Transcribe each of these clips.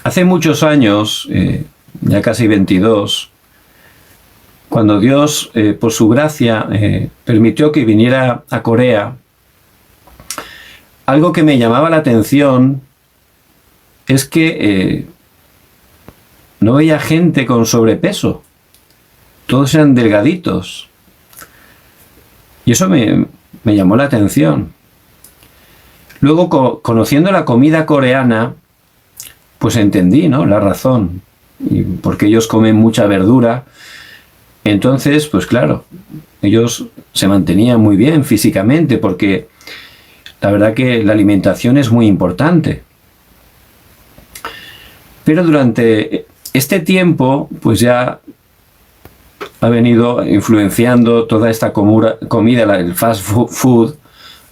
Hace muchos años, ya casi 22, cuando Dios, por su gracia, permitió que viniera a Corea, algo que me llamaba la atención es que no veía gente con sobrepeso. Todos eran delgaditos. Y eso me llamó la atención. Luego, conociendo la comida coreana, pues entendí, ¿no?, la razón. Y porque ellos comen mucha verdura. Entonces, pues claro, ellos se mantenían muy bien físicamente, porque la verdad que la alimentación es muy importante. Pero durante este tiempo, pues ya ha venido influenciando toda esta comida, el fast food,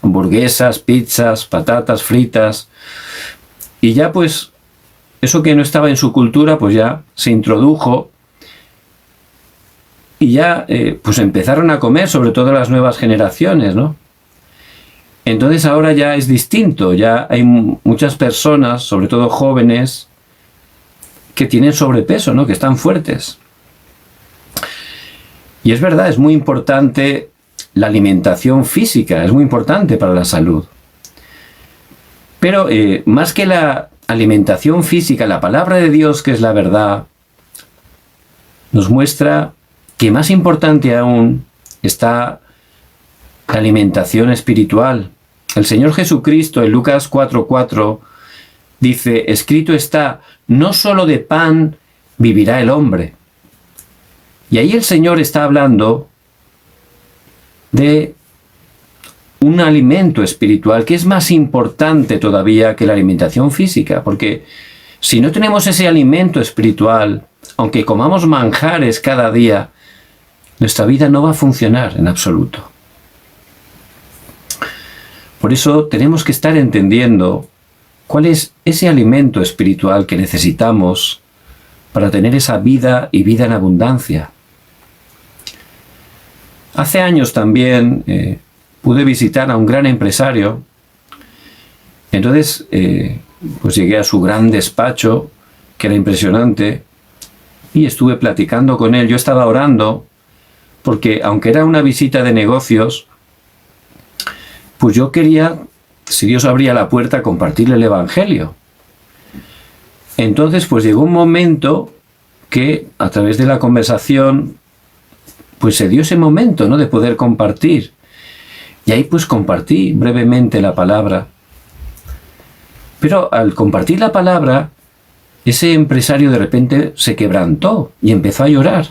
hamburguesas, pizzas, patatas fritas, y ya pues eso que no estaba en su cultura, pues ya se introdujo, y ya pues empezaron a comer, sobre todo las nuevas generaciones, ¿no? Entonces ahora ya es distinto, ya hay muchas personas, sobre todo jóvenes, que tienen sobrepeso, ¿no?, que están fuertes. Y es verdad, es muy importante la alimentación física, es muy importante para la salud. Pero más que la alimentación física, la palabra de Dios, que es la verdad, nos muestra que más importante aún está la alimentación espiritual. El Señor Jesucristo en Lucas 4:4 dice: escrito está, no solo de pan vivirá el hombre. Y ahí el Señor está hablando de un alimento espiritual que es más importante todavía que la alimentación física, porque si no tenemos ese alimento espiritual, aunque comamos manjares cada día, nuestra vida no va a funcionar en absoluto. Por eso tenemos que estar entendiendo cuál es ese alimento espiritual que necesitamos para tener esa vida y vida en abundancia. Hace años también pude visitar a un gran empresario. Entonces pues llegué a su gran despacho, que era impresionante, y estuve platicando con él. Yo estaba orando porque, aunque era una visita de negocios, pues yo quería, si Dios abría la puerta, compartirle el Evangelio. Entonces pues llegó un momento que, a través de la conversación, pues se dio ese momento, ¿no?, de poder compartir. Y ahí pues compartí brevemente la palabra. Pero al compartir la palabra, ese empresario de repente se quebrantó y empezó a llorar.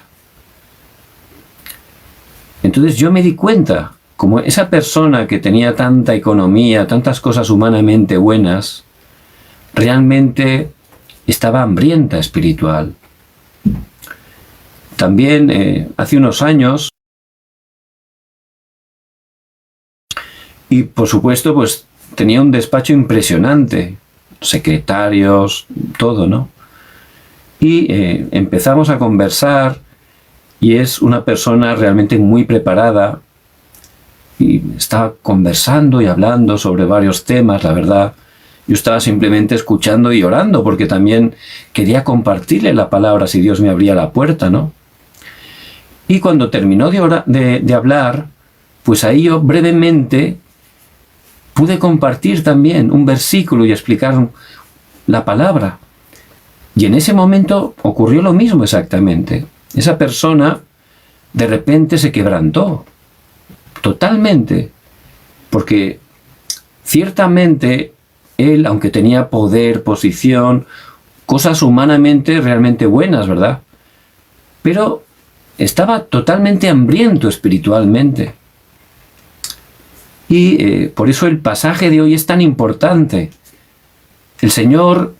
Entonces yo me di cuenta, como esa persona que tenía tanta economía, tantas cosas humanamente buenas, realmente estaba hambrienta espiritual. También hace unos años, y por supuesto pues tenía un despacho impresionante, secretarios, todo, ¿no? Y empezamos a conversar, y es una persona realmente muy preparada, y estaba conversando y hablando sobre varios temas. La verdad, yo estaba simplemente escuchando y orando, porque también quería compartirle la palabra si Dios me abría la puerta, ¿no? Y cuando terminó de hablar, pues ahí yo brevemente pude compartir también un versículo y explicar la palabra. Y en ese momento ocurrió lo mismo exactamente. Esa persona de repente se quebrantó totalmente, porque ciertamente él, aunque tenía poder, posición, cosas humanamente realmente buenas, ¿verdad?, pero estaba totalmente hambriento espiritualmente. Y por eso el pasaje de hoy es tan importante. El Señor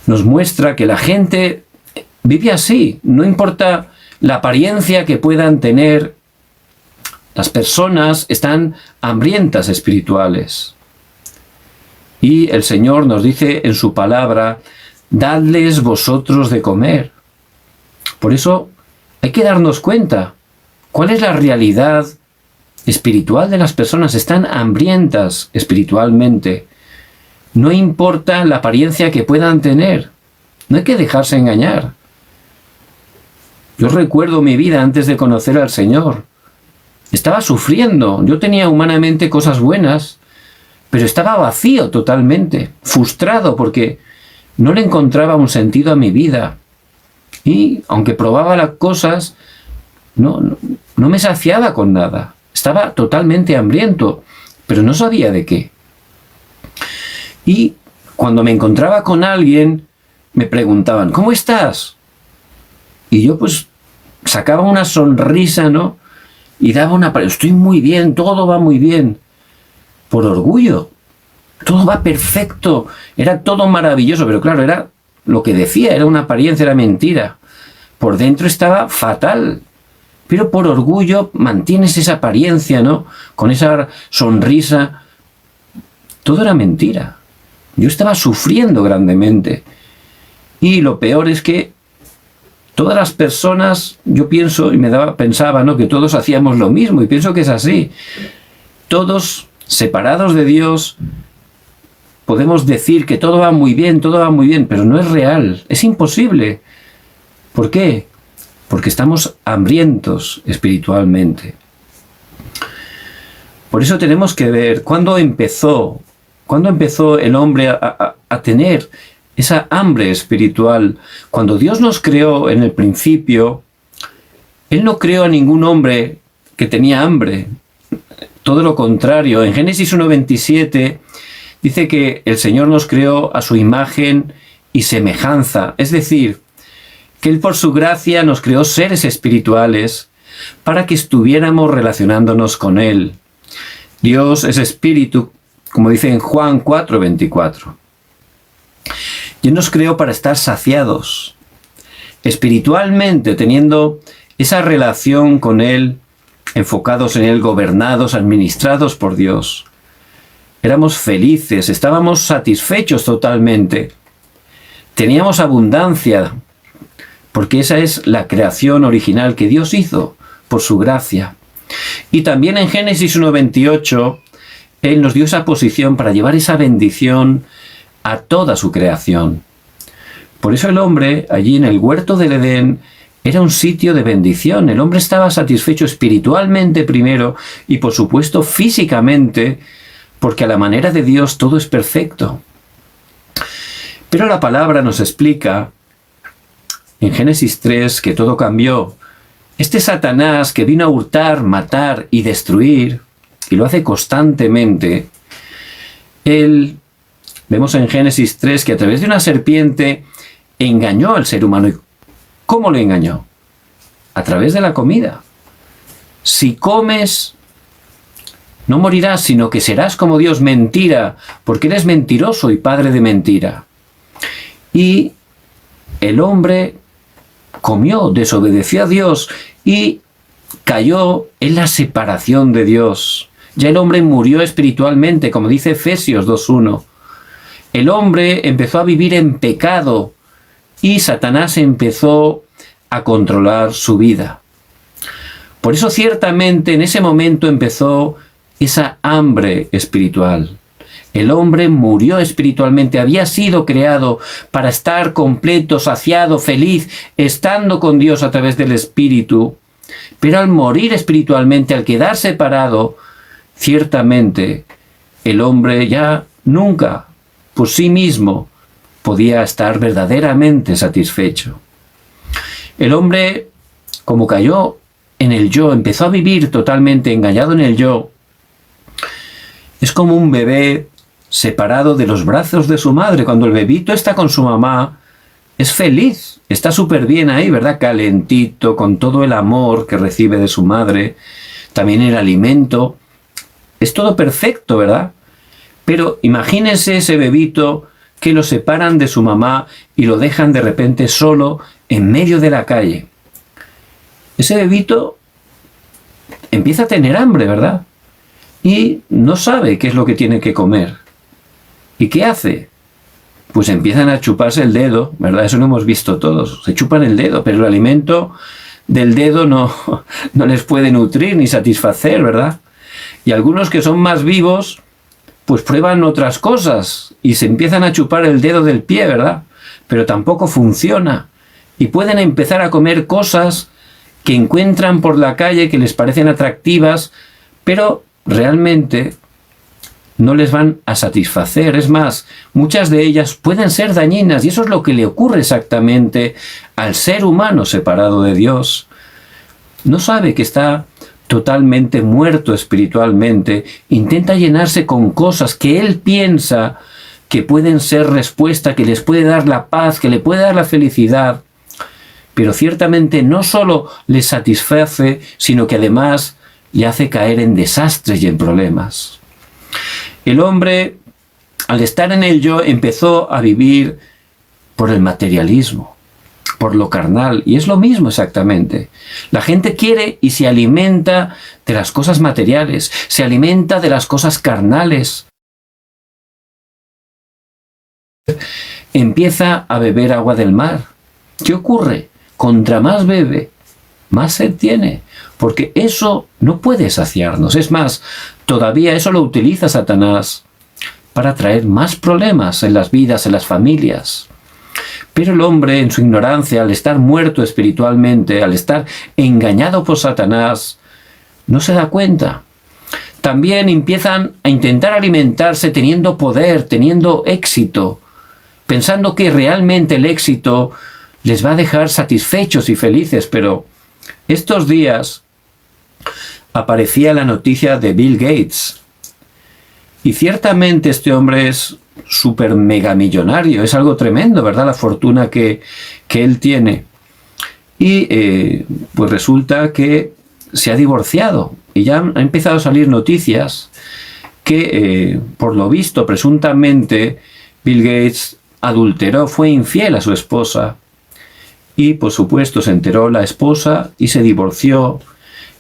nos muestra que la gente vive así, no importa la apariencia que puedan tener. Las personas están hambrientas espirituales. Y el Señor nos dice en su palabra: dadles vosotros de comer. Por eso hay que darnos cuenta cuál es la realidad espiritual de las personas. Están hambrientas espiritualmente. No importa la apariencia que puedan tener. No hay que dejarse engañar. Yo recuerdo mi vida antes de conocer al Señor. Estaba sufriendo. Yo tenía humanamente cosas buenas, pero estaba vacío totalmente, frustrado porque no le encontraba un sentido a mi vida. Y aunque probaba las cosas, no me saciaba con nada. Estaba totalmente hambriento, pero no sabía de qué. Y cuando me encontraba con alguien, me preguntaban, ¿cómo estás? Y yo pues sacaba una sonrisa, ¿no? Y daba estoy muy bien, todo va muy bien. Por orgullo. Todo va perfecto. Era todo maravilloso, pero claro, era lo que decía, era una apariencia, era mentira. Por dentro estaba fatal. Pero por orgullo mantienes esa apariencia, ¿no? Con esa sonrisa. Todo era mentira. Yo estaba sufriendo grandemente. Y lo peor es que todas las personas, yo pienso, y pensaba, ¿no?, que todos hacíamos lo mismo, y pienso que es así. Todos, separados de Dios, podemos decir que todo va muy bien, pero no es real, es imposible. ¿Por qué? Porque estamos hambrientos espiritualmente. Por eso tenemos que ver cuándo empezó el hombre a tener esa hambre espiritual. Cuando Dios nos creó en el principio, Él no creó a ningún hombre que tenía hambre. Todo lo contrario. En Génesis 1:27 dice que el Señor nos creó a su imagen y semejanza. Es decir, que Él por su gracia nos creó seres espirituales para que estuviéramos relacionándonos con Él. Dios es espíritu, como dice en Juan 4:24. Y Él nos creó para estar saciados, espiritualmente, teniendo esa relación con Él, enfocados en Él, gobernados, administrados por Dios. Éramos felices, estábamos satisfechos totalmente. Teníamos abundancia, porque esa es la creación original que Dios hizo por su gracia. Y también en Génesis 1:28, Él nos dio esa posición para llevar esa bendición a toda su creación. Por eso el hombre, allí en el huerto del Edén, era un sitio de bendición. El hombre estaba satisfecho espiritualmente primero y por supuesto físicamente, porque a la manera de Dios todo es perfecto. Pero la palabra nos explica en Génesis 3 que todo cambió. Este Satanás que vino a hurtar, matar y destruir, y lo hace constantemente, él, vemos en Génesis 3 que a través de una serpiente engañó al ser humano. ¿Y cómo lo engañó? A través de la comida. Si comes, no morirás, sino que serás como Dios. Mentira, porque eres mentiroso y padre de mentira. Y el hombre comió, desobedeció a Dios y cayó en la separación de Dios. Ya el hombre murió espiritualmente, como dice Efesios 2:1. El hombre empezó a vivir en pecado y Satanás empezó a controlar su vida. Por eso ciertamente en ese momento empezó esa hambre espiritual. El hombre murió espiritualmente, había sido creado para estar completo, saciado, feliz, estando con Dios a través del Espíritu. Pero al morir espiritualmente, al quedar separado, ciertamente el hombre ya nunca por sí mismo podía estar verdaderamente satisfecho. El hombre, como cayó en el yo, empezó a vivir totalmente engañado en el yo. Es como un bebé separado de los brazos de su madre. Cuando el bebito está con su mamá, es feliz, está súper bien ahí, ¿verdad? Calentito, con todo el amor que recibe de su madre, también el alimento. Es todo perfecto, ¿verdad? Pero imagínense ese bebito que lo separan de su mamá y lo dejan de repente solo en medio de la calle. Ese bebito empieza a tener hambre, ¿verdad? Y no sabe qué es lo que tiene que comer. ¿Y qué hace? Pues empiezan a chuparse el dedo, ¿verdad? Eso lo hemos visto todos. Se chupan el dedo, pero el alimento del dedo no les puede nutrir ni satisfacer, ¿verdad? Y algunos que son más vivos, pues prueban otras cosas y se empiezan a chupar el dedo del pie, ¿verdad? Pero tampoco funciona. Y pueden empezar a comer cosas que encuentran por la calle que les parecen atractivas, pero realmente no les van a satisfacer. Es más, muchas de ellas pueden ser dañinas, y eso es lo que le ocurre exactamente al ser humano separado de Dios. No sabe que está totalmente muerto espiritualmente, intenta llenarse con cosas que él piensa que pueden ser respuesta, que les puede dar la paz, que le puede dar la felicidad, pero ciertamente no solo le satisface, sino que además le hace caer en desastres y en problemas. El hombre, al estar en el yo, empezó a vivir por el materialismo, por lo carnal, y es lo mismo exactamente. La gente quiere y se alimenta de las cosas materiales, se alimenta de las cosas carnales. Empieza a beber agua del mar. ¿Qué ocurre? Contra más bebe, más sed tiene, porque eso no puede saciarnos. Es más, todavía eso lo utiliza Satanás para traer más problemas en las vidas, en las familias. Pero el hombre, en su ignorancia, al estar muerto espiritualmente, al estar engañado por Satanás, no se da cuenta. También empiezan a intentar alimentarse teniendo poder, teniendo éxito, pensando que realmente el éxito les va a dejar satisfechos y felices. Pero estos días aparecía la noticia de Bill Gates. Y ciertamente este hombre es súper mega millonario, es algo tremendo, ¿verdad? La fortuna que él tiene. Y pues resulta que se ha divorciado y ya han empezado a salir noticias que por lo visto presuntamente Bill Gates adulteró, fue infiel a su esposa, y por supuesto se enteró la esposa y se divorció,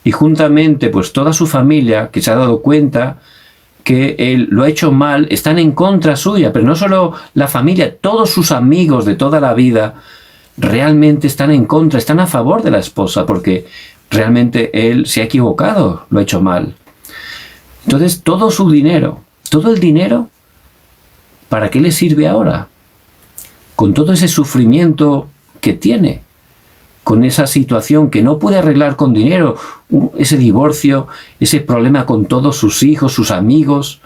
y juntamente pues toda su familia, que se ha dado cuenta que él lo ha hecho mal, están en contra suya. Pero no solo la familia, todos sus amigos de toda la vida realmente están en contra, están a favor de la esposa, porque realmente él se ha equivocado, lo ha hecho mal. Entonces todo su dinero, todo el dinero, ¿para qué le sirve ahora? Con todo ese sufrimiento que tiene, con esa situación que no puede arreglar con dinero, ese divorcio, ese problema con todos sus hijos, sus amigos.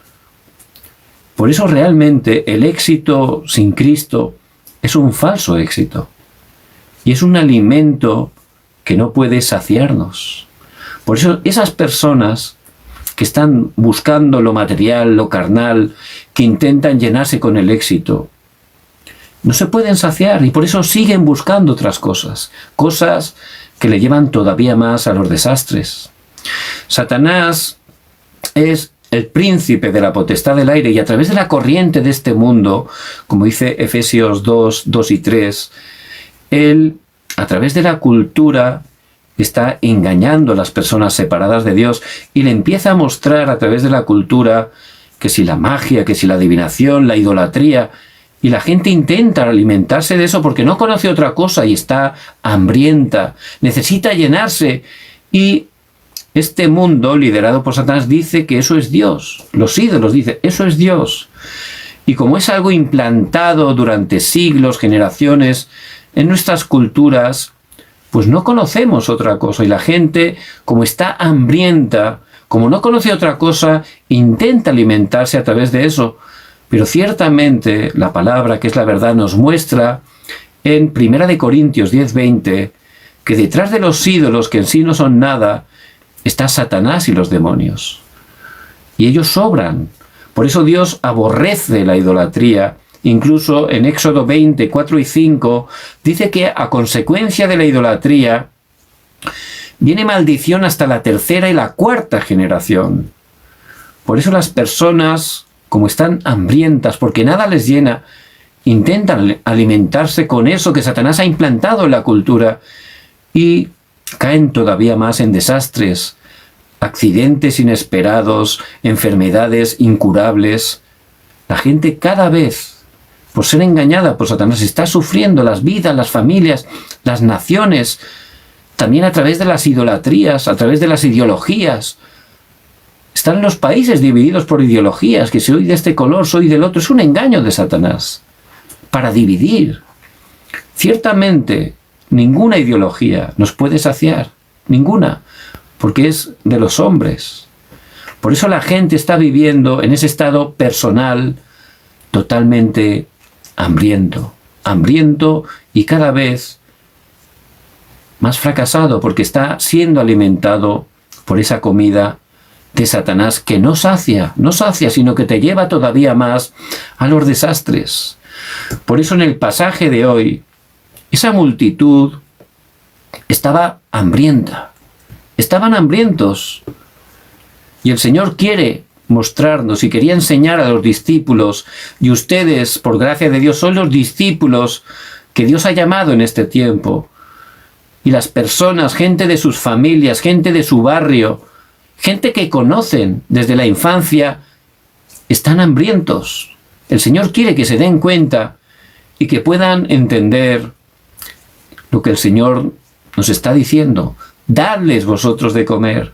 Por eso realmente el éxito sin Cristo es un falso éxito. Y es un alimento que no puede saciarnos. Por eso esas personas que están buscando lo material, lo carnal, que intentan llenarse con el éxito, no se pueden saciar, y por eso siguen buscando otras cosas, cosas que le llevan todavía más a los desastres. Satanás es el príncipe de la potestad del aire, y a través de la corriente de este mundo, como dice Efesios 2, 2 y 3, él, a través de la cultura, está engañando a las personas separadas de Dios, y le empieza a mostrar a través de la cultura que si la magia, que si la adivinación, la idolatría. Y la gente intenta alimentarse de eso porque no conoce otra cosa y está hambrienta, necesita llenarse. Y este mundo, liderado por Satanás, dice que eso es Dios. Los ídolos dicen, eso es Dios. Y como es algo implantado durante siglos, generaciones, en nuestras culturas, pues no conocemos otra cosa. Y la gente, como está hambrienta, como no conoce otra cosa, intenta alimentarse a través de eso. Pero ciertamente la palabra, que es la verdad, nos muestra en 1 Corintios 10:20 que detrás de los ídolos, que en sí no son nada, está Satanás y los demonios. Y ellos sobran. Por eso Dios aborrece la idolatría. Incluso en Éxodo 20, 4 y 5, dice que a consecuencia de la idolatría viene maldición hasta la tercera y la cuarta generación. Por eso las personas, como están hambrientas, porque nada les llena, intentan alimentarse con eso que Satanás ha implantado en la cultura y caen todavía más en desastres, accidentes inesperados, enfermedades incurables. La gente cada vez, por ser engañada por Satanás, está sufriendo, las vidas, las familias, las naciones, también a través de las idolatrías, a través de las ideologías. Están los países divididos por ideologías, que si soy de este color, soy del otro. Es un engaño de Satanás para dividir. Ciertamente, ninguna ideología nos puede saciar, ninguna, porque es de los hombres. Por eso la gente está viviendo en ese estado personal totalmente hambriento y cada vez más fracasado, porque está siendo alimentado por esa comida de Satanás que no sacia, sino que te lleva todavía más a los desastres. Por eso en el pasaje de hoy, esa multitud estaba hambrienta, estaban hambrientos. Y el Señor quiere mostrarnos y quería enseñar a los discípulos, y ustedes, por gracia de Dios, son los discípulos que Dios ha llamado en este tiempo. Y las personas, gente de sus familias, gente de su barrio, gente que conocen desde la infancia, están hambrientos. El Señor quiere que se den cuenta y que puedan entender lo que el Señor nos está diciendo. Dadles vosotros de comer.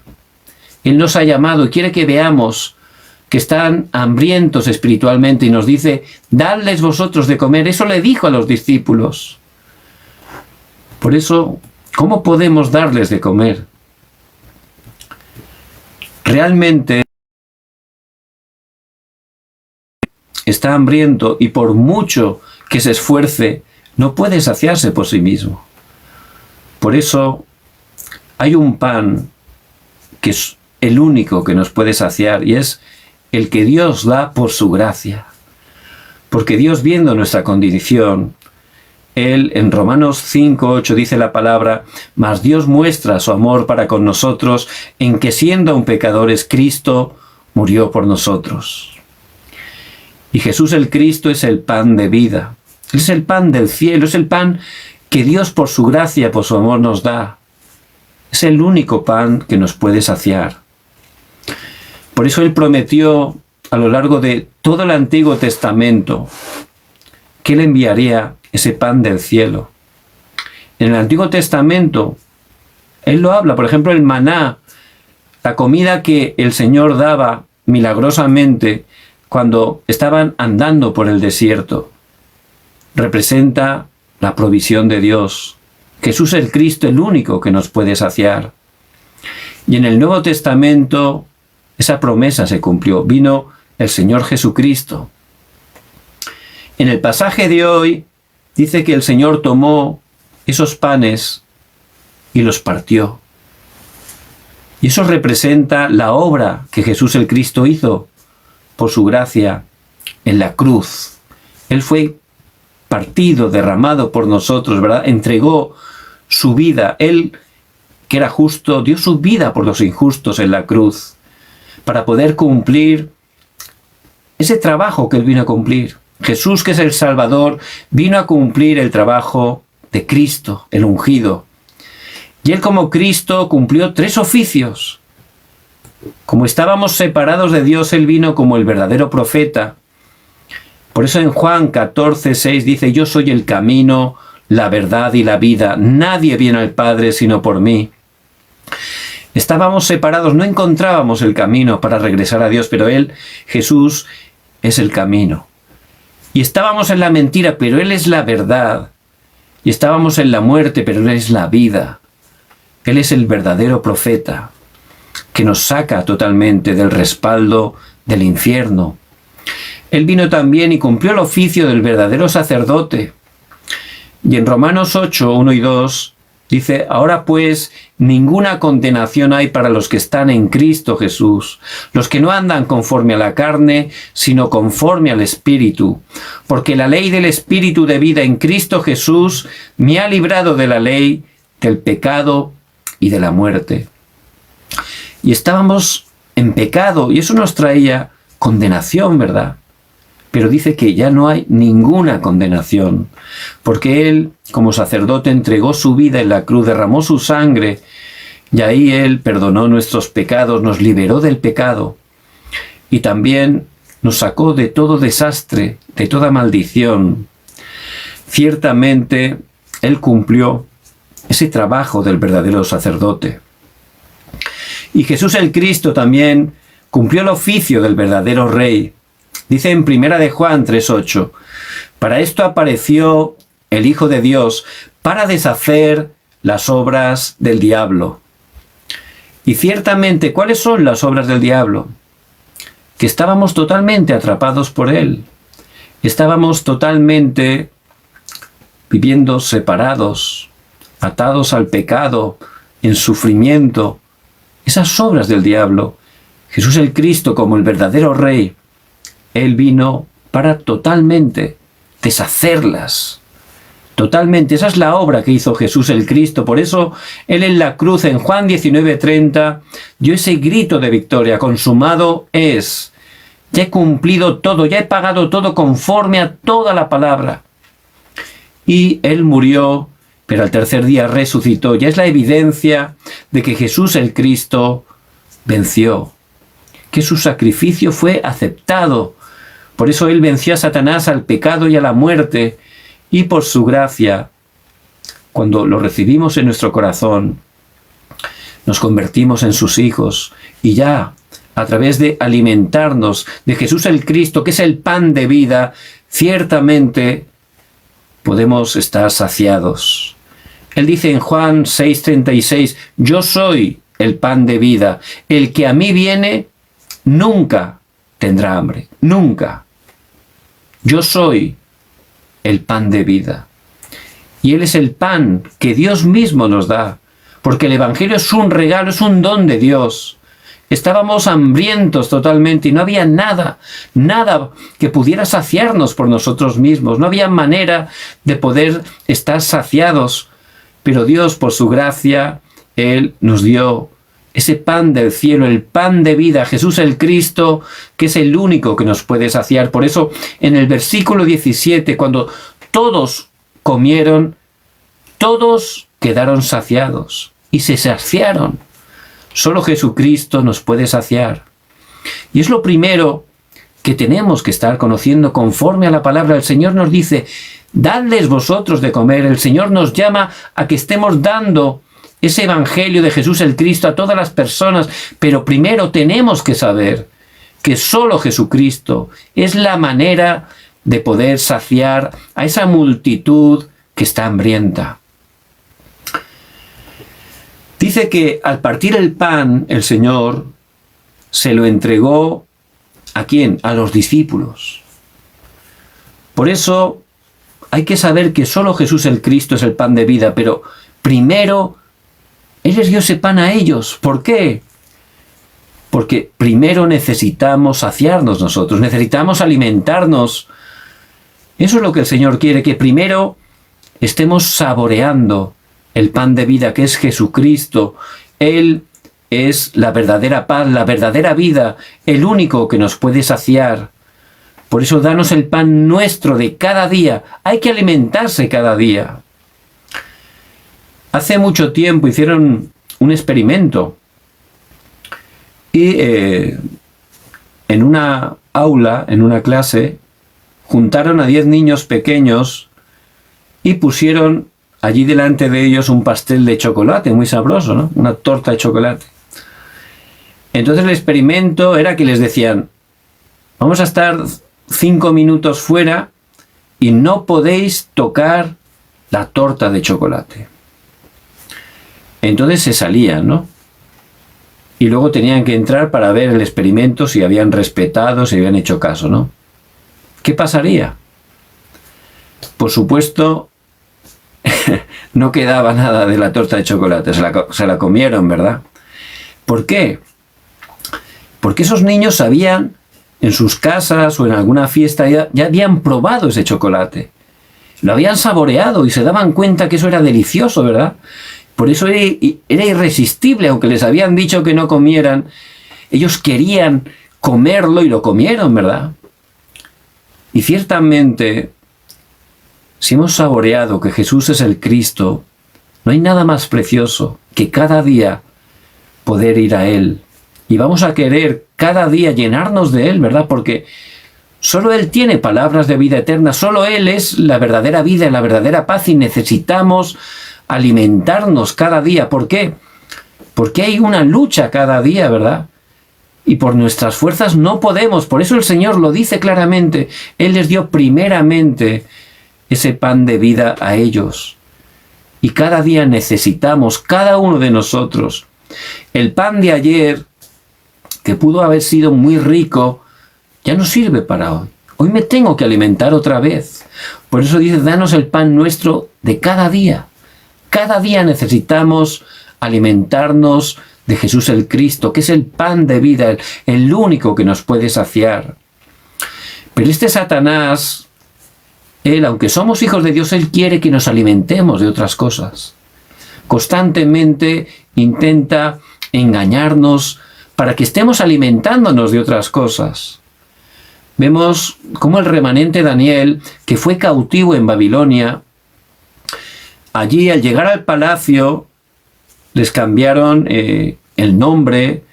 Él nos ha llamado y quiere que veamos que están hambrientos espiritualmente y nos dice, dadles vosotros de comer. Eso le dijo a los discípulos. Por eso, ¿cómo podemos darles de comer? Realmente está hambriento y por mucho que se esfuerce, no puede saciarse por sí mismo. Por eso hay un pan que es el único que nos puede saciar y es el que Dios da por su gracia. Porque Dios, viendo nuestra condición, Él en Romanos 5:8 dice la palabra, mas Dios muestra su amor para con nosotros en que siendo aún pecadores, Cristo murió por nosotros. Y Jesús el Cristo es el pan de vida. Es el pan del cielo, es el pan que Dios por su gracia, por su amor nos da. Es el único pan que nos puede saciar. Por eso Él prometió a lo largo de todo el Antiguo Testamento que Él enviaría ese pan del cielo. En el Antiguo Testamento, Él lo habla, por ejemplo, el maná, la comida que el Señor daba milagrosamente cuando estaban andando por el desierto, representa la provisión de Dios. Jesús el Cristo, el único que nos puede saciar. Y en el Nuevo Testamento, esa promesa se cumplió. Vino el Señor Jesucristo. En el pasaje de hoy, dice que el Señor tomó esos panes y los partió. Y eso representa la obra que Jesús el Cristo hizo por su gracia en la cruz. Él fue partido, derramado por nosotros, ¿verdad? Entregó su vida. Él, que era justo, dio su vida por los injustos en la cruz para poder cumplir ese trabajo que Él vino a cumplir. Jesús, que es el Salvador, vino a cumplir el trabajo de Cristo, el ungido. Y Él como Cristo cumplió 3 oficios. Como estábamos separados de Dios, Él vino como el verdadero profeta. Por eso en Juan 14:6 dice, yo soy el camino, la verdad y la vida. Nadie viene al Padre sino por mí. Estábamos separados, no encontrábamos el camino para regresar a Dios, pero Él, Jesús, es el camino. Y estábamos en la mentira, pero Él es la verdad. Y estábamos en la muerte, pero Él es la vida. Él es el verdadero profeta, que nos saca totalmente del respaldo del infierno. Él vino también y cumplió el oficio del verdadero sacerdote. Y en Romanos 8:1 y 2 dice, ahora pues ninguna condenación hay para los que están en Cristo Jesús, los que no andan conforme a la carne, sino conforme al Espíritu. Porque la ley del Espíritu de vida en Cristo Jesús me ha librado de la ley, del pecado y de la muerte. Y estábamos en pecado y eso nos traía condenación, ¿verdad? Pero dice que ya no hay ninguna condenación, porque Él, como sacerdote, entregó su vida en la cruz, derramó su sangre, y ahí Él perdonó nuestros pecados, nos liberó del pecado, y también nos sacó de todo desastre, de toda maldición. Ciertamente, Él cumplió ese trabajo del verdadero sacerdote. Y Jesús el Cristo también cumplió el oficio del verdadero rey. Dice en 1 de Juan 3:8, para esto apareció el Hijo de Dios, para deshacer las obras del diablo. Y ciertamente, ¿cuáles son las obras del diablo? Que estábamos totalmente atrapados por él. Estábamos totalmente viviendo separados, atados al pecado, en sufrimiento. Esas obras del diablo, Jesús el Cristo como el verdadero Rey, Él vino para totalmente deshacerlas. Totalmente, esa es la obra que hizo Jesús el Cristo. Por eso Él en la cruz, en Juan 19:30, dio ese grito de victoria: consumado es. Ya he cumplido todo, ya he pagado todo conforme a toda la palabra. Y Él murió, pero al tercer día resucitó. Ya es la evidencia de que Jesús el Cristo venció, que su sacrificio fue aceptado. Por eso Él venció a Satanás, al pecado y a la muerte. Y por su gracia, cuando lo recibimos en nuestro corazón, nos convertimos en sus hijos. Y ya, a través de alimentarnos de Jesús el Cristo, que es el pan de vida, ciertamente podemos estar saciados. Él dice en Juan 6:36, yo soy el pan de vida. El que a mí viene nunca tendrá hambre. Nunca. Yo soy el pan de vida. Y Él es el pan que Dios mismo nos da. Porque el Evangelio es un regalo, es un don de Dios. Estábamos hambrientos totalmente y no había nada que pudiera saciarnos por nosotros mismos. No había manera de poder estar saciados. Pero Dios, por su gracia, Él nos dio ese pan del cielo, el pan de vida, Jesús el Cristo, que es el único que nos puede saciar. Por eso, en el versículo 17, cuando todos comieron, todos quedaron saciados y se saciaron. Solo Jesucristo nos puede saciar. Y es lo primero que tenemos que estar conociendo conforme a la palabra. El Señor nos dice, dadles vosotros de comer. El Señor nos llama a que estemos dando ese Evangelio de Jesús el Cristo a todas las personas. Pero primero tenemos que saber que solo Jesucristo es la manera de poder saciar a esa multitud que está hambrienta. Dice que al partir el pan, el Señor se lo entregó ¿a quién? A los discípulos. Por eso hay que saber que solo Jesús el Cristo es el pan de vida, pero primero Él les dio ese pan a ellos. ¿Por qué? Porque primero necesitamos saciarnos nosotros, necesitamos alimentarnos. Eso es lo que el Señor quiere, que primero estemos saboreando el pan de vida que es Jesucristo. Él es la verdadera paz, la verdadera vida, el único que nos puede saciar. Por eso danos el pan nuestro de cada día. Hay que alimentarse cada día. Hace mucho tiempo hicieron un experimento y en una aula, en una clase, juntaron a 10 niños pequeños y pusieron allí delante de ellos un pastel de chocolate, muy sabroso, ¿no? Una torta de chocolate. Entonces el experimento era que les decían, vamos a estar 5 minutos fuera y no podéis tocar la torta de chocolate. Entonces se salían, ¿no? Y luego tenían que entrar para ver el experimento, si habían respetado, si habían hecho caso, ¿no? ¿Qué pasaría? Por supuesto, no quedaba nada de la torta de chocolate, se la comieron, ¿verdad? ¿Por qué? Porque esos niños sabían, en sus casas o en alguna fiesta, ya habían probado ese chocolate. Lo habían saboreado y se daban cuenta que eso era delicioso, ¿verdad? Por eso era irresistible, aunque les habían dicho que no comieran. Ellos querían comerlo y lo comieron, ¿verdad? Y ciertamente, si hemos saboreado que Jesús es el Cristo, no hay nada más precioso que cada día poder ir a Él. Y vamos a querer cada día llenarnos de Él, ¿verdad? Porque solo Él tiene palabras de vida eterna, solo Él es la verdadera vida y la verdadera paz y necesitamos alimentarnos cada día. ¿Por qué? Porque hay una lucha cada día, ¿verdad? y por nuestras fuerzas no podemos. Por eso el Señor lo dice claramente. Él les dio primeramente ese pan de vida a ellos. Y cada día necesitamos, cada uno de nosotros. El pan de ayer, que pudo haber sido muy rico, ya no sirve para hoy. Hoy me tengo que alimentar otra vez. Por eso dice, danos el pan nuestro de cada día. Cada día necesitamos alimentarnos de Jesús el Cristo, que es el pan de vida, el único que nos puede saciar. Pero este Satanás, él, aunque somos hijos de Dios, él quiere que nos alimentemos de otras cosas. Constantemente intenta engañarnos para que estemos alimentándonos de otras cosas. Vemos cómo el remanente Daniel, que fue cautivo en Babilonia, allí al llegar al palacio les cambiaron el nombre,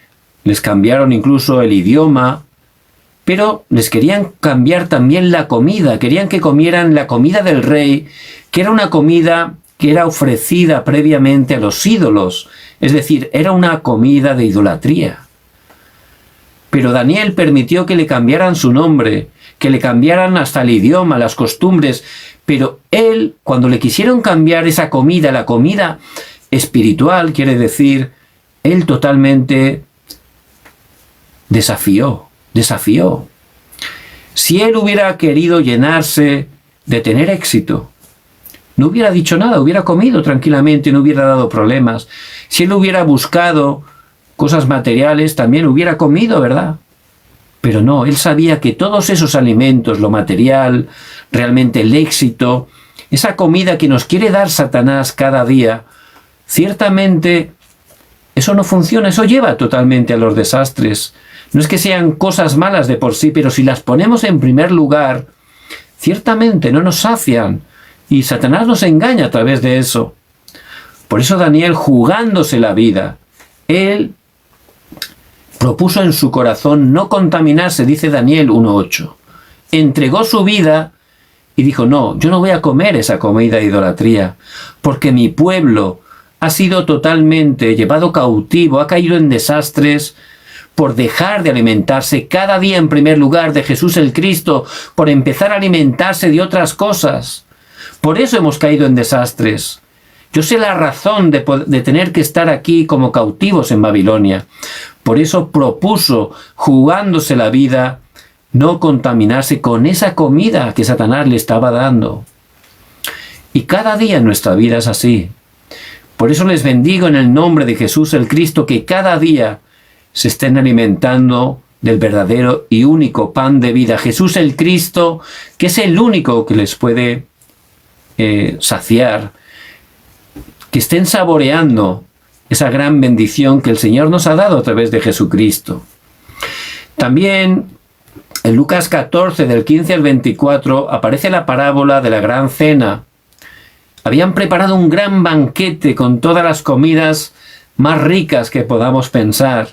les cambiaron incluso el idioma, pero les querían cambiar también la comida, querían que comieran la comida del rey, que era una comida que era ofrecida previamente a los ídolos, es decir, era una comida de idolatría. Pero Daniel permitió que le cambiaran su nombre, que le cambiaran hasta el idioma, las costumbres, pero él, cuando le quisieron cambiar esa comida, la comida espiritual, quiere decir, él totalmente desafió. Si él hubiera querido llenarse de tener éxito, no hubiera dicho nada, hubiera comido tranquilamente, no hubiera dado problemas. Si él hubiera buscado cosas materiales, también hubiera comido, ¿verdad? Pero no, él sabía que todos esos alimentos, lo material, realmente el éxito, esa comida que nos quiere dar Satanás cada día, ciertamente eso no funciona, eso lleva totalmente a los desastres. No es que sean cosas malas de por sí, pero si las ponemos en primer lugar, ciertamente no nos sacian y Satanás nos engaña a través de eso. Por eso Daniel, jugándose la vida, él propuso en su corazón no contaminarse, dice Daniel 1:8. Entregó su vida y dijo, no, yo no voy a comer esa comida de idolatría, porque mi pueblo ha sido totalmente llevado cautivo, ha caído en desastres por dejar de alimentarse cada día en primer lugar de Jesús el Cristo, por empezar a alimentarse de otras cosas. Por eso hemos caído en desastres. Yo sé la razón de tener que estar aquí como cautivos en Babilonia. Por eso propuso, jugándose la vida, no contaminarse con esa comida que Satanás le estaba dando. Y cada día en nuestra vida es así. Por eso les bendigo en el nombre de Jesús el Cristo, que cada día se estén alimentando del verdadero y único pan de vida, Jesús el Cristo, que es el único que les puede saciar, que estén saboreando esa gran bendición que el Señor nos ha dado a través de Jesucristo. También en Lucas 14, del 15 al 24, aparece la parábola de la gran cena. Habían preparado un gran banquete con todas las comidas más ricas que podamos pensar.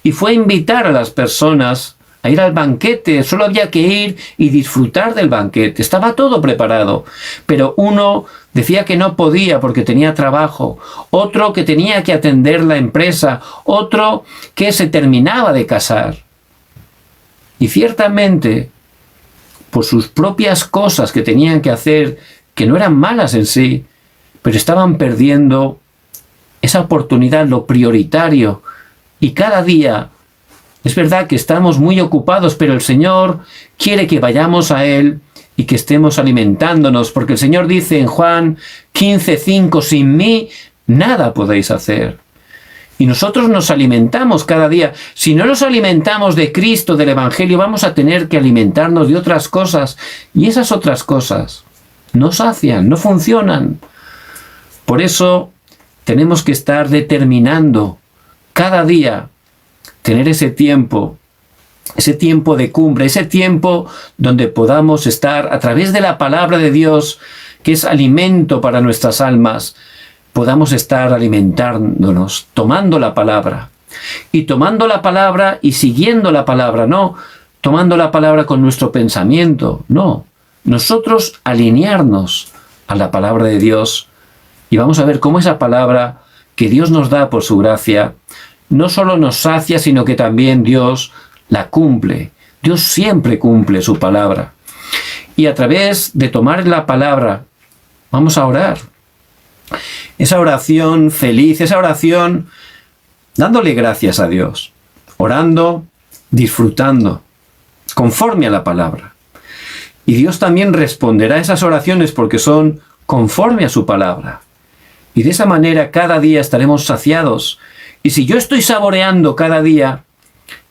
Y fue a invitar a las personas a ir al banquete. Solo había que ir y disfrutar del banquete. Estaba todo preparado. Pero uno decía que no podía porque tenía trabajo. Otro que tenía que atender la empresa. Otro que se terminaba de casar. Y ciertamente, por sus propias cosas que tenían que hacer, que no eran malas en sí, pero estaban perdiendo esa oportunidad, lo prioritario. Y cada día, es verdad que estamos muy ocupados, pero el Señor quiere que vayamos a Él y que estemos alimentándonos, porque el Señor dice en Juan 15:5, sin mí nada podéis hacer. Y nosotros nos alimentamos cada día. Si no nos alimentamos de Cristo, del Evangelio, vamos a tener que alimentarnos de otras cosas. Y esas otras cosas no sacian, no funcionan. Por eso tenemos que estar determinando cada día tener ese tiempo de cumbre, ese tiempo donde podamos estar a través de la palabra de Dios, que es alimento para nuestras almas, podamos estar alimentándonos, tomando la palabra. Y tomando la palabra y siguiendo la palabra, no tomando la palabra con nuestro pensamiento, no. Nosotros alinearnos a la palabra de Dios y vamos a ver cómo esa palabra que Dios nos da por su gracia no solo nos sacia, sino que también Dios la cumple. Dios siempre cumple su palabra. Y a través de tomar la palabra, vamos a orar. Esa oración feliz, esa oración dándole gracias a Dios. Orando, disfrutando, conforme a la palabra. Y Dios también responderá a esas oraciones porque son conforme a su palabra. Y de esa manera cada día estaremos saciados. Y si yo estoy saboreando cada día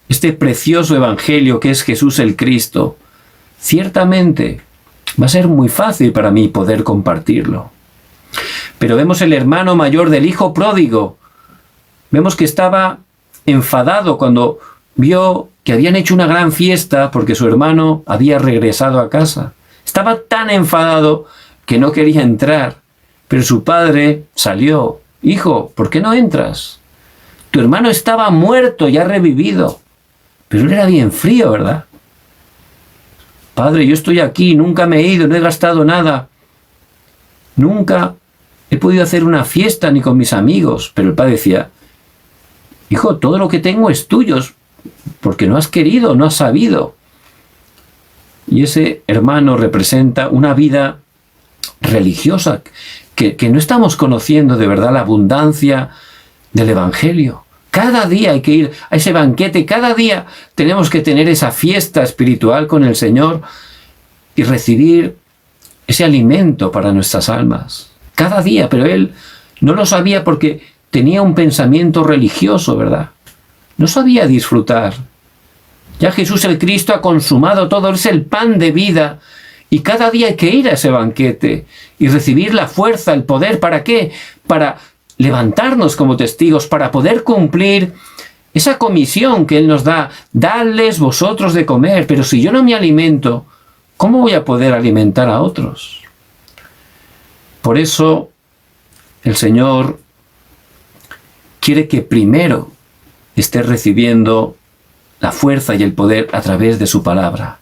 este precioso evangelio que es Jesús el Cristo, ciertamente va a ser muy fácil para mí poder compartirlo. Pero vemos el hermano mayor del hijo pródigo. Vemos que estaba enfadado cuando vio que habían hecho una gran fiesta porque su hermano había regresado a casa. Estaba tan enfadado que no quería entrar. Pero su padre salió. Hijo, ¿por qué no entras? Tu hermano estaba muerto y ha revivido. Pero él era bien frío, ¿verdad? Padre, yo estoy aquí, nunca me he ido, no he gastado nada. Nunca he podido hacer una fiesta ni con mis amigos. Pero el padre decía, hijo, todo lo que tengo es tuyo, porque no has querido, no has sabido. Y ese hermano representa una vida religiosa, que no estamos conociendo de verdad la abundancia del Evangelio. Cada día hay que ir a ese banquete, cada día tenemos que tener esa fiesta espiritual con el Señor y recibir ese alimento para nuestras almas. Cada día, pero él no lo sabía porque tenía un pensamiento religioso, ¿verdad? No sabía disfrutar. Ya Jesús el Cristo ha consumado todo, es el pan de vida. Y cada día hay que ir a ese banquete y recibir la fuerza, el poder. ¿Para qué? Para levantarnos como testigos, para poder cumplir esa comisión que Él nos da. Dadles vosotros de comer. Pero si yo no me alimento, ¿cómo voy a poder alimentar a otros? Por eso el Señor quiere que primero estés recibiendo la fuerza y el poder a través de su palabra.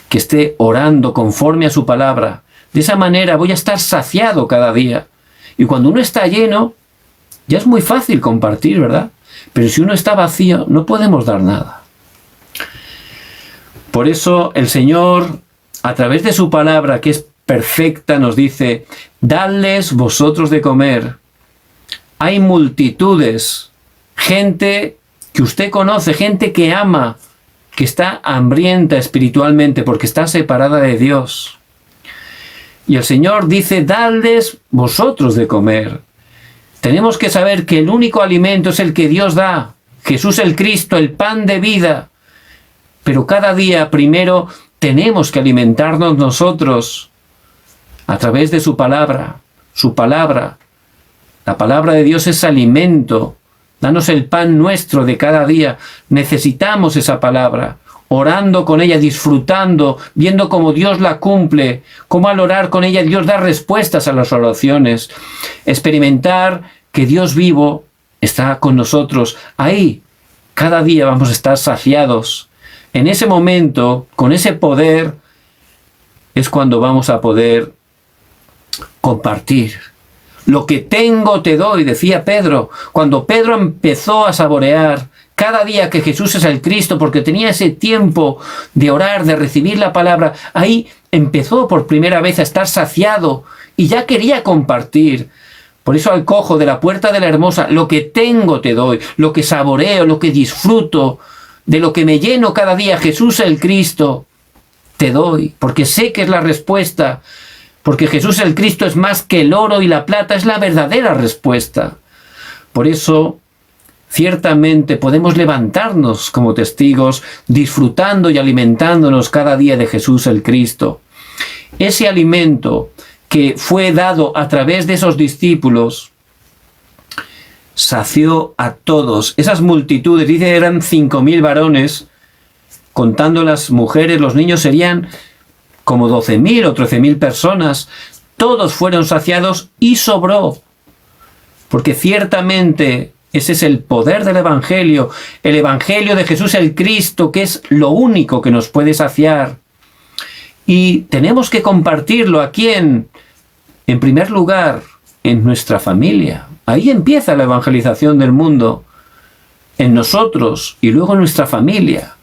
Que esté orando conforme a su palabra. De esa manera voy a estar saciado cada día. Y cuando uno está lleno, ya es muy fácil compartir, ¿verdad? Pero si uno está vacío, no podemos dar nada. Por eso el Señor, a través de su palabra, que es perfecta, nos dice, dadles vosotros de comer. Hay multitudes, gente que usted conoce, gente que ama, que está hambrienta espiritualmente porque está separada de Dios. Y el Señor dice, dadles vosotros de comer. Tenemos que saber que el único alimento es el que Dios da. Jesús el Cristo, el pan de vida. Pero cada día primero tenemos que alimentarnos nosotros a través de su palabra. Su palabra. La palabra de Dios es alimento. Danos el pan nuestro de cada día. Necesitamos esa palabra. Orando con ella, disfrutando, viendo cómo Dios la cumple, cómo al orar con ella Dios da respuestas a las oraciones. Experimentar que Dios vivo está con nosotros. Ahí, cada día vamos a estar saciados. En ese momento, con ese poder, es cuando vamos a poder compartir. Lo que tengo te doy, decía Pedro. Cuando Pedro empezó a saborear cada día que Jesús es el Cristo, porque tenía ese tiempo de orar, de recibir la palabra, ahí empezó por primera vez a estar saciado y ya quería compartir. Por eso al cojo de la puerta de la hermosa, lo que tengo te doy, lo que saboreo, lo que disfruto, de lo que me lleno cada día, Jesús el Cristo, te doy, porque sé que es la respuesta. Porque Jesús el Cristo es más que el oro y la plata, es la verdadera respuesta. Por eso, ciertamente podemos levantarnos como testigos, disfrutando y alimentándonos cada día de Jesús el Cristo. Ese alimento que fue dado a través de esos discípulos, sació a todos. Esas multitudes, dice, eran 5.000 varones, contando las mujeres, los niños serían como 12.000 o 13.000 personas, todos fueron saciados y sobró. Porque ciertamente ese es el poder del Evangelio, el Evangelio de Jesús el Cristo, que es lo único que nos puede saciar. Y tenemos que compartirlo. ¿A quién? En primer lugar, en nuestra familia. Ahí empieza la evangelización del mundo. en nosotros y luego en nuestra familia,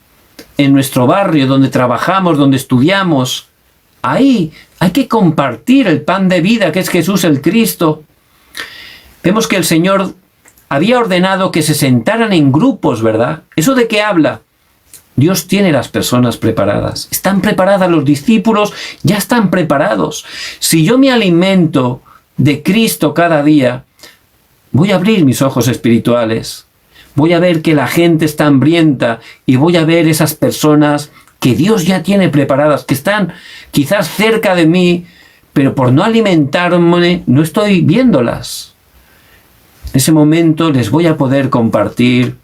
en nuestro barrio donde trabajamos, donde estudiamos. Ahí hay que compartir el pan de vida que es Jesús el Cristo. Vemos que el Señor había ordenado que se sentaran en grupos, ¿verdad? ¿Eso de qué habla? Dios tiene las personas preparadas. Están preparadas, los discípulos ya están preparados. Si yo me alimento de Cristo cada día, voy a abrir mis ojos espirituales. Voy a ver que la gente está hambrienta y voy a ver esas personas que Dios ya tiene preparadas, que están quizás cerca de mí, pero por no alimentarme no estoy viéndolas. En ese momento les voy a poder compartir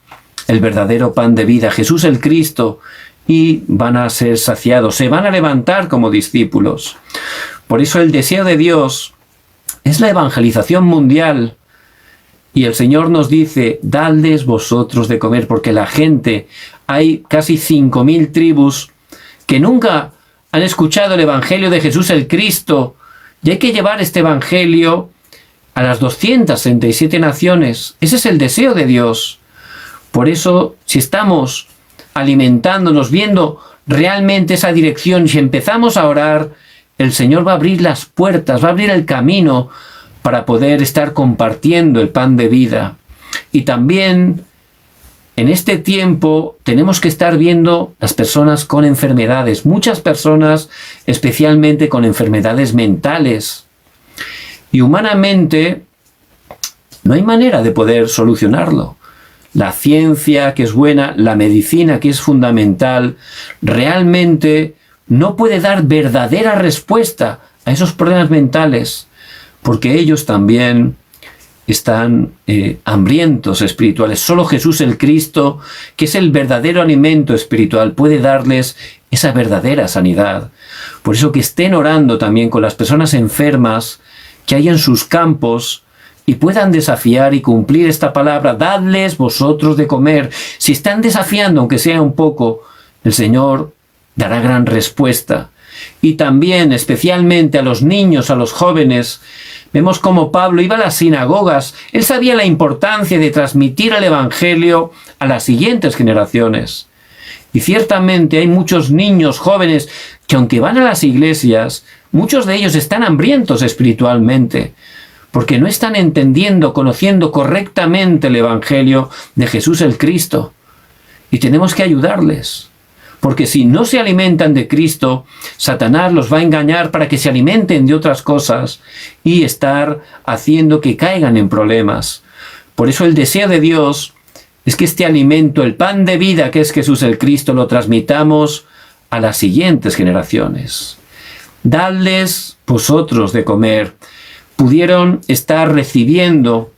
el verdadero pan de vida, Jesús el Cristo, y van a ser saciados, se van a levantar como discípulos. Por eso el deseo de Dios es la evangelización mundial. Y el Señor nos dice, dadles vosotros de comer, porque la gente, hay casi 5.000 tribus que nunca han escuchado el Evangelio de Jesús el Cristo, y hay que llevar este Evangelio a las 267 naciones. Ese es el deseo de Dios. Por eso, si estamos alimentándonos, viendo realmente esa dirección, y si empezamos a orar, el Señor va a abrir las puertas, va a abrir el camino para poder estar compartiendo el pan de vida. Y también, en este tiempo, tenemos que estar viendo las personas con enfermedades. Muchas personas, especialmente con enfermedades mentales. Y humanamente, no hay manera de poder solucionarlo. La ciencia, que es buena, la medicina, que es fundamental, realmente no puede dar verdadera respuesta a esos problemas mentales, porque ellos también están hambrientos espirituales. Solo Jesús el Cristo, que es el verdadero alimento espiritual, puede darles esa verdadera sanidad. Por eso que estén orando también con las personas enfermas que hay en sus campos y puedan desafiar y cumplir esta palabra, dadles vosotros de comer. Si están desafiando, aunque sea un poco, el Señor dará gran respuesta. Y también, especialmente a los niños, a los jóvenes, vemos cómo Pablo iba a las sinagogas. Él sabía la importancia de transmitir el Evangelio a las siguientes generaciones. Y ciertamente hay muchos niños jóvenes que, aunque van a las iglesias, muchos de ellos están hambrientos espiritualmente, porque no están entendiendo, conociendo correctamente el Evangelio de Jesús el Cristo. Y tenemos que ayudarles. Porque si no se alimentan de Cristo, Satanás los va a engañar para que se alimenten de otras cosas y estar haciendo que caigan en problemas. Por eso el deseo de Dios es que este alimento, el pan de vida que es Jesús el Cristo, lo transmitamos a las siguientes generaciones. Dadles vosotros de comer. Pudieron estar recibiendo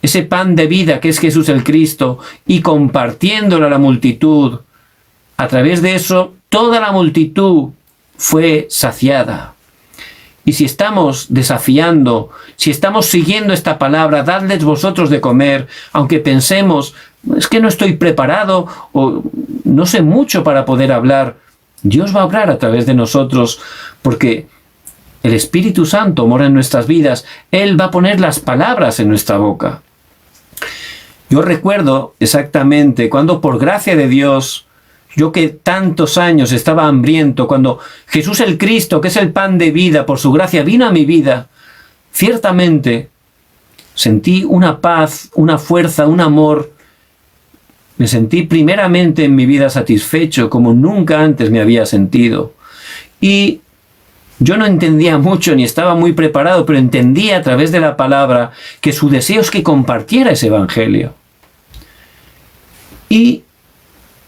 ese pan de vida que es Jesús el Cristo y compartiéndolo a la multitud. A través de eso, toda la multitud fue saciada. Y si estamos desafiando, si estamos siguiendo esta palabra, dadles vosotros de comer, aunque pensemos, es que no estoy preparado o no sé mucho para poder hablar, Dios va a hablar a través de nosotros, porque el Espíritu Santo mora en nuestras vidas. Él va a poner las palabras en nuestra boca. Yo recuerdo exactamente cuando, por gracia de Dios, yo que tantos años estaba hambriento, cuando Jesús el Cristo, que es el pan de vida, por su gracia vino a mi vida, ciertamente sentí una paz, una fuerza, un amor. Me sentí primeramente en mi vida satisfecho como nunca antes me había sentido. Y yo no entendía mucho ni estaba muy preparado, pero entendía a través de la palabra que su deseo es que compartiera ese Evangelio. Y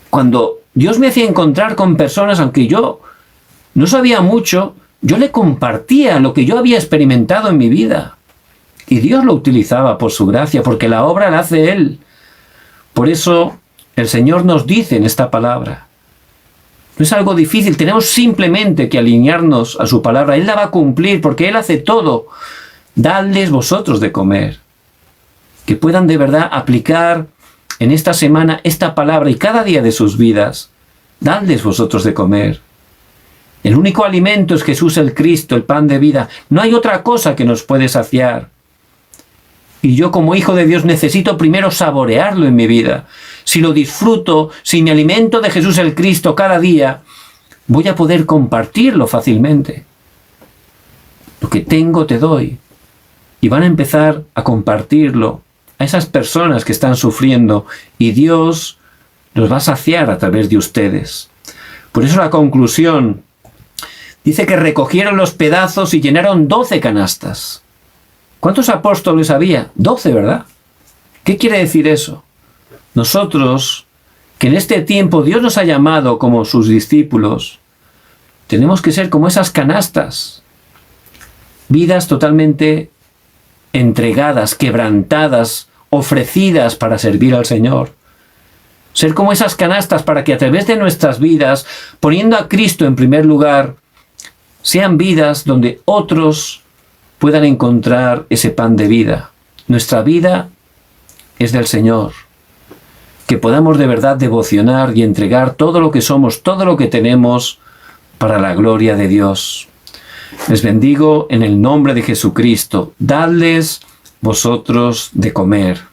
cuando Dios me hacía encontrar con personas, aunque yo no sabía mucho, yo le compartía lo que yo había experimentado en mi vida. Y Dios lo utilizaba por su gracia, porque la obra la hace Él. Por eso el Señor nos dice en esta palabra, no es algo difícil, tenemos simplemente que alinearnos a su palabra. Él la va a cumplir porque Él hace todo. Dadles vosotros de comer. Que puedan de verdad aplicar en esta semana esta palabra y cada día de sus vidas. Dadles vosotros de comer. El único alimento es Jesús el Cristo, el pan de vida. No hay otra cosa que nos puede saciar. Y yo como hijo de Dios necesito primero saborearlo en mi vida. si lo disfruto, si me alimento de Jesús el Cristo cada día, voy a poder compartirlo fácilmente. Lo que tengo te doy. Y van a empezar a compartirlo a esas personas que están sufriendo y Dios los va a saciar a través de ustedes. Por eso la conclusión dice que recogieron los pedazos y llenaron 12 canastas. ¿Cuántos apóstoles había? 12, ¿verdad? ¿Qué quiere decir eso? Nosotros, que en este tiempo Dios nos ha llamado como sus discípulos, tenemos que ser como esas canastas. Vidas totalmente entregadas, quebrantadas, ofrecidas para servir al Señor. Ser como esas canastas para que a través de nuestras vidas, poniendo a Cristo en primer lugar, sean vidas donde otros puedan encontrar ese pan de vida. Nuestra vida es del Señor. Que podamos de verdad devocionar y entregar todo lo que somos, todo lo que tenemos para la gloria de Dios. Les bendigo en el nombre de Jesucristo. Dadles vosotros de comer.